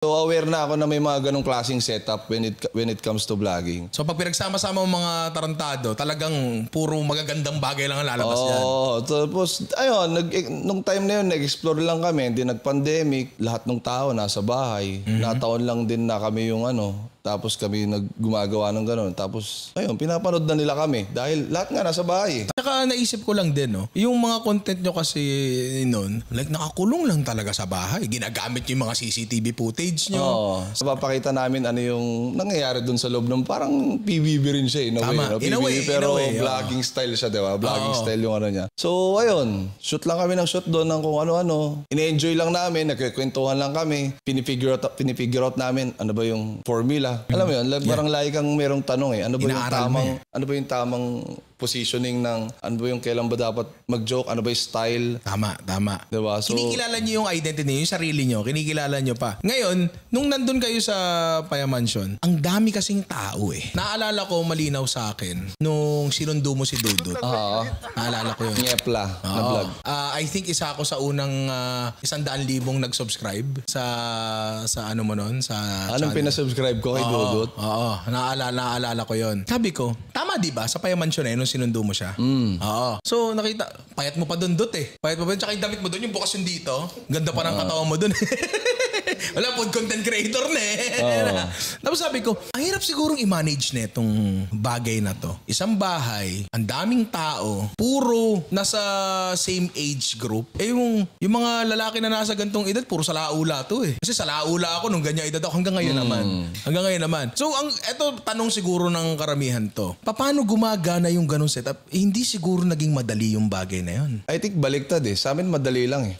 So aware na ako na may mga ganong klaseng setup when it comes to vlogging. So pag pinagsama-sama ang mga tarantado, talagang puro magagandang bagay lang ang lalabas yan. Oo. Tapos, ayun, nung time na yun, nag-explore lang kami. Hindi nag-pandemic. Lahat ng tao nasa bahay. Nataon lang din na kami yung tapos kami gumagawa ng gano'n. Tapos, ayun, pinapanood na nila kami. Dahil lahat nga nasa bahay. Saka naisip ko lang din, no? Yung mga content nyo kasi noon, like nakakulong lang talaga sa bahay. Ginagamit yung mga CCTV footage nyo. Oo. So, papakita namin ano yung nangyayari dun sa loob ng parang PBB rin siya. Tama. In a way, pero in a way, vlogging style siya, di ba? Vlogging style yung niya. So, ayun. Shoot lang kami ng shoot doon ng kung ano-ano. Ine-enjoy lang namin. Nagkikwentuhan lang kami. Pinifigure out namin ano ba yung formula. Alam mo yun, parang lagi kang merong tanong eh. Ano ba yung tamang positioning ng ano ba yung kailan ba dapat mag-joke, ano ba yung style. Tama. Diba? So, kinikilala nyo yung identity nyo, yung sarili nyo, kinikilala nyo pa. Ngayon, nung nandun kayo sa Paya Mansion, ang dami kasing tao eh. Naalala ko malinaw sa akin nung sinundo mo si Dudut. Naalala ko yun. Ngepla na vlog. I think isa ako sa unang 100,000 nag-subscribe sa ano mo nun, sa Anong pinasubscribe ko kay Dudut? Oo, naalala ko yun. Sabi ko, tama di ba sa Paya Mansion nung sinundo mo siya? Oo. So nakita, payat mo pa doon Dut eh. Payat mo pa, tsaka yung damit mo doon, yung bukas yung dito. Ganda pa ng katawan mo doon. Wala, food content creator na eh. Tapos sabi ko, ang hirap sigurong i-manage na itong bagay na to. Isang bahay, ang daming tao, puro nasa same age group. Eh yung mga lalaki na nasa gantong edad, puro sa laula to eh. Kasi sa laula ako nung ganyan edad ako hanggang ngayon naman. So eto tanong siguro ng karamihan to. Paano gumagana yung ganong setup? Eh, hindi siguro naging madali yung bagay na yun. I think baliktad eh. Sa amin madali lang eh.